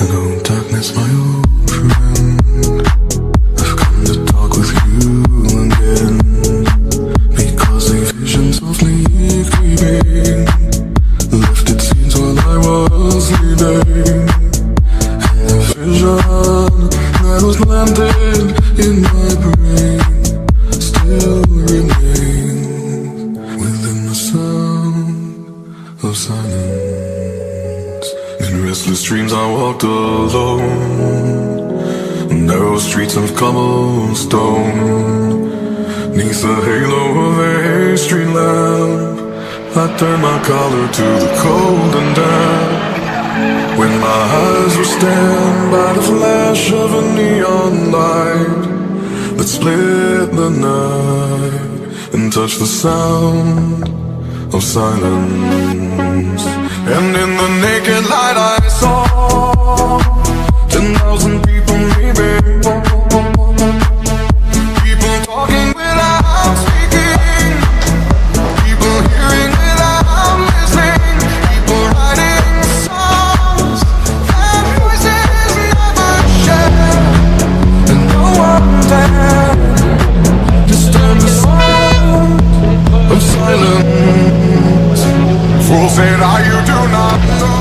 Hello, darkness, my old friend. I've come to talk with you again, because a vision softly creeping left its scenes while I was sleeping. And the vision that was planted in my brain still remains within the sound of silence. In restless dreams I walked alone, narrow streets of cobblestone. Neath the halo of a street lamp, I turned my collar to the cold and damp. When my eyes were stabbed by the flash of a neon light that split the night and touched the sound of silence. And in the naked light I saw 10,000 people maybe, people talking without speaking, people hearing without listening, people writing songs that voices never share, and no one dared disturb the sound of silence. Fools said, "Are you do not know?"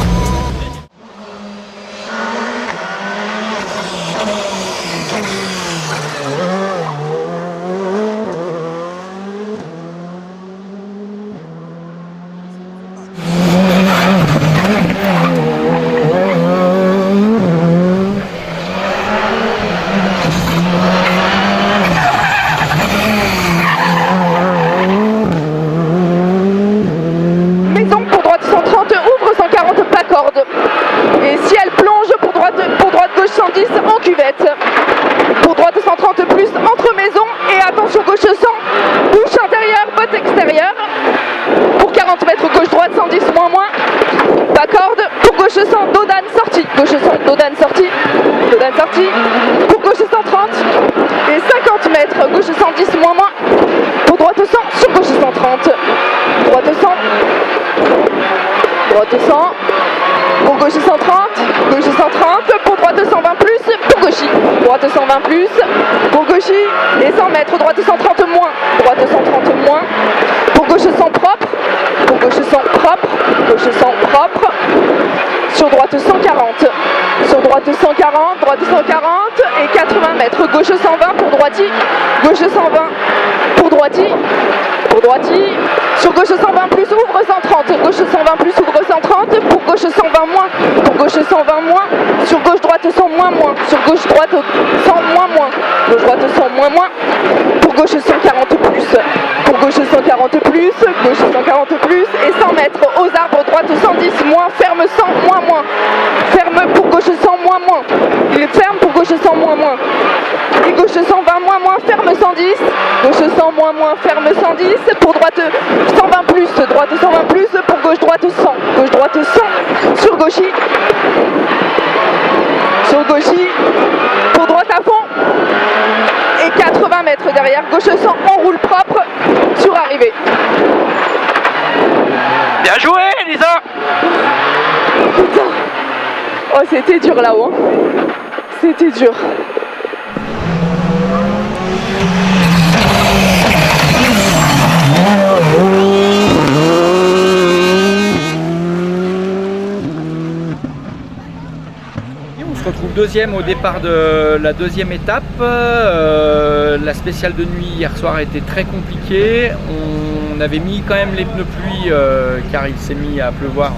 Maison pour droite 130, ouvre 140, pas corde. Et si elle plonge pour droite gauche 110 en cuvette. Pour droite 130 plus entre maison et attention gauche 100, bouche intérieure, botte extérieure. Pour 40 mètres gauche droite 110 moins, pas corde. Pour gauche 100, dodane sortie, gauche 100, dodane sortie. Pour gauche 130 et 50 mètres gauche 110 moins. Pour droite 100 sur gauche 130. Droite 100. Droite 100, pour gauche 130, pour droite 120 plus, pour gauchis, droite 120 plus, pour gauchis, et 100 mètres, droite 130 moins, droite 130 moins, pour gauche 100 propre, gauche 100 propre, sur droite 140, droite 140 et 80 mètres, gauche 120 pour droiti, gauche 120 pour droiti, sur gauche 120 plus ouvre 130, gauche 120 plus ouvre 130, pour gauche 120 moins, sur gauche droite 100 moins, sur gauche droite 100 moins, gauche droite 100 moins, pour gauche 140 plus, gauche 140 plus, et 100 mètres aux arbres, droite 110 moins, ferme 100 moins, ferme pour gauche 100 moins, il ferme pour gauche 100 moins, et gauche 120 moins, ferme 110, gauche 100 moins, ferme 110, pour droite 120 plus, pour gauche droite 100, sur gauchis, pour droite à fond, et 80 mètres derrière, gauche 100, on roule propre, sur arrivée. Bien joué, Lisa! Putain. Oh, c'était dur là-haut, hein. C'était dur. On se retrouve deuxième au départ de la deuxième étape. La spéciale de nuit hier soir a été très compliquée. On avait mis quand même les pneus pluie car il s'est mis à pleuvoir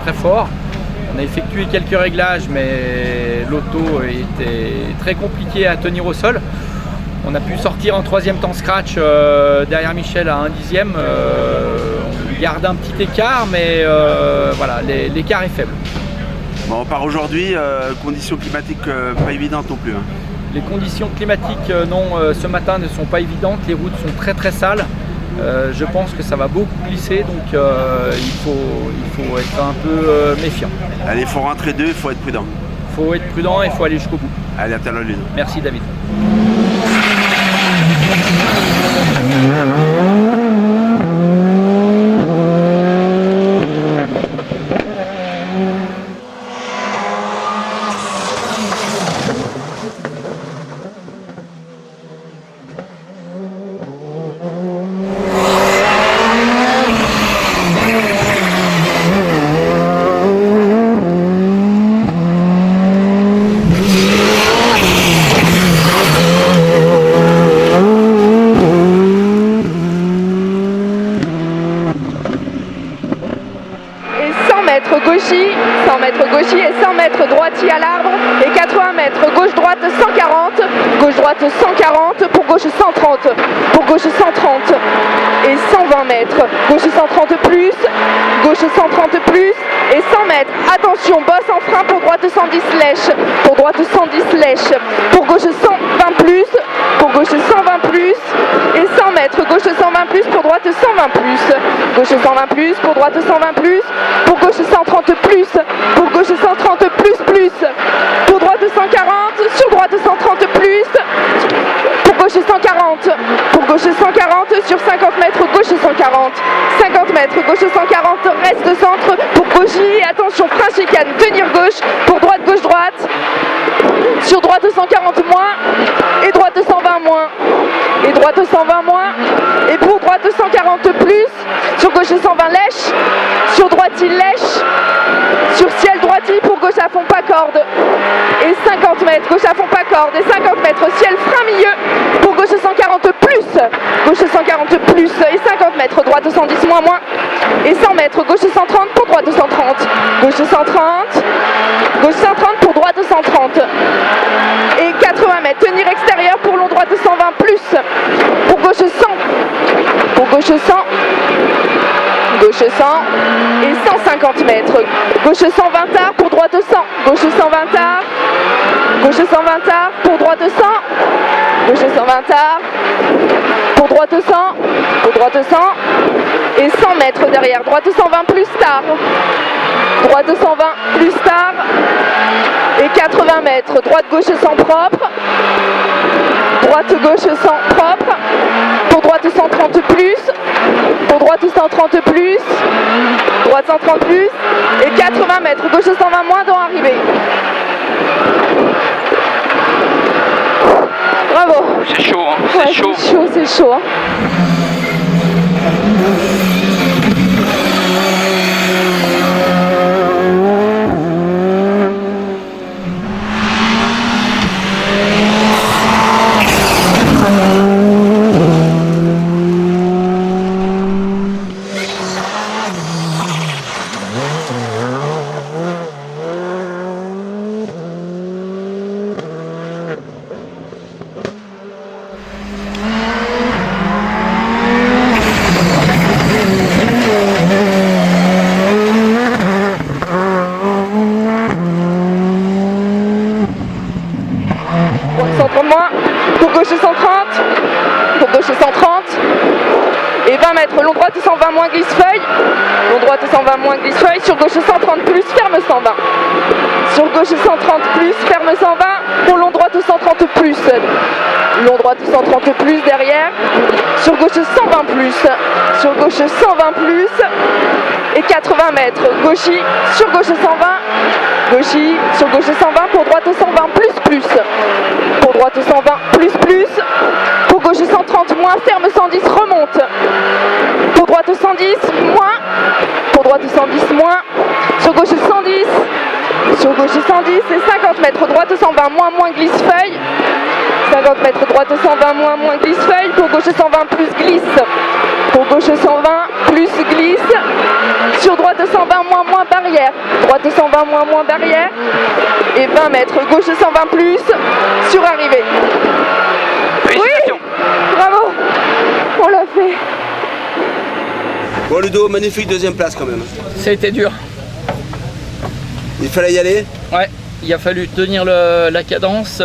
très fort. On a effectué quelques réglages mais l'auto était très compliqué à tenir au sol. On a pu sortir en troisième temps scratch derrière Michel à 1/10. On garde un petit écart mais voilà, l'écart est faible. Bon, on part aujourd'hui, conditions climatiques pas évidentes non plus. Hein. Les conditions climatiques ce matin ne sont pas évidentes, les routes sont très sales. Je pense que ça va beaucoup glisser, donc il faut être un peu méfiant. Allez, il faut rentrer deux, il faut être prudent. Il faut être prudent et il faut aller jusqu'au bout. Allez, à tout à l'heure, Ludo. Merci David. 100 mètres droitier à l'arbre et 80 mètres gauche-droite 140, gauche-droite 140 pour gauche 130, pour gauche 130 et 120 mètres, gauche 130 plus, gauche 130 plus et 100 mètres. Attention, bosse en frein pour droite 110 lèche, pour droite 110 lèche, pour gauche 120 plus, pour gauche 120 plus et 100 mètres, gauche 120 plus, pour droite 120 plus, gauche 120 plus, pour droite 120 plus, pour gauche 130 plus, pour gauche 130 plus plus, pour droite 140, sur droite 130 plus, pour gauche 140, pour gauche 140, sur 50 mètres, gauche 140, 50 mètres, gauche 140, reste centre, pour gauchis, attention, frein chicane, tenir gauche, pour droite, gauche, droite, sur droite 140 moins, et droite 120 moins, et droite 120 moins, et pour droite 140 plus, sur gauche 120 lèche, sur droite il lèche, sur ciel droiti pour gauche à fond pas corde, et 50 mètres, gauche à fond pas corde, et 50 mètres, ciel frein milieu, pour gauche 140 plus, gauche 140 plus, et 50 mètres, droite 110 moins moins, et 100 mètres, gauche 130 pour droite 130, gauche 130, gauche 130 pour droite 130, et 80 mètres, tenir extérieur pour long droite 120 plus, pour gauche 100, pour gauche 100, gauche 100 et 150 mètres, gauche 120 tard pour droite 100, gauche 120 tard, gauche 120 tard pour droite 100, gauche 120 tard, pour droite 100, pour droite 100 et 100 mètres derrière, droite 120 plus tard, droite 120 plus tard et 80 mètres, droite gauche 100 propre, droite gauche 100 propre, pour droite 130 plus, pour droite 130 plus, droite 130 plus et 80 mètres, gauche 120 moins dans arrivée. Bravo. C'est chaud, hein. Ouais, C'est chaud. c'est chaud, c'est chaud. Hein. Pour gauche 130, pour gauche 130 et 20 mètres, long droite 120 moins glisse feuille, long droite 120 moins glisse feuille, sur gauche 130 plus, ferme 120, sur gauche 130 plus, ferme 120, pour long droite 130 plus, long droite 130 plus derrière, sur gauche 120 plus, sur gauche 120 plus et 80 mètres, gauchis, sur gauche 120, gauchis, sur gauche 120, pour droite 120 plus plus, pour droite 120 plus plus, pour gauche 130 moins, ferme 110, remonte, pour droite 110 moins, pour droite 110 moins, sur gauche 110, sur gauche 110 et 50 mètres, droite 120 moins, moins glisse feuille, 50 mètres, droite 120 moins, moins glisse feuille, pour gauche 120 plus glisse, pour gauche 120 plus glisse, sur droite 120 moins, moins barrière, droite 120 moins, moins barrière, et 20 mètres, gauche 120 plus, sur arrivée. Félicitations. Oui, bravo, on l'a fait. Bon Ludo, magnifique deuxième place quand même. Ça a été dur. Il fallait y aller. Ouais, il a fallu tenir la cadence.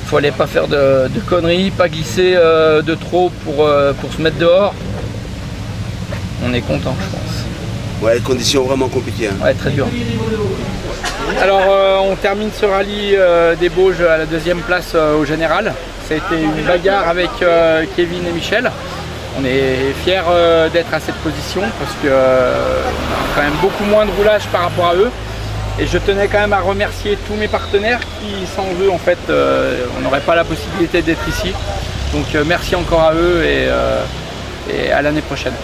Fallait pas faire de conneries, pas glisser de trop pour se mettre dehors. On est content, je pense. Ouais, conditions vraiment compliquées. Hein. Ouais, très dur. Alors, on termine ce rallye des Bauges à la deuxième place au général. Ça a été une bagarre avec Kevin et Michel. On est fiers d'être à cette position parce qu'on a quand même beaucoup moins de roulage par rapport à eux. Et je tenais quand même à remercier tous mes partenaires qui, sans eux, en fait, on n'aurait pas la possibilité d'être ici. Donc merci encore à eux et à l'année prochaine.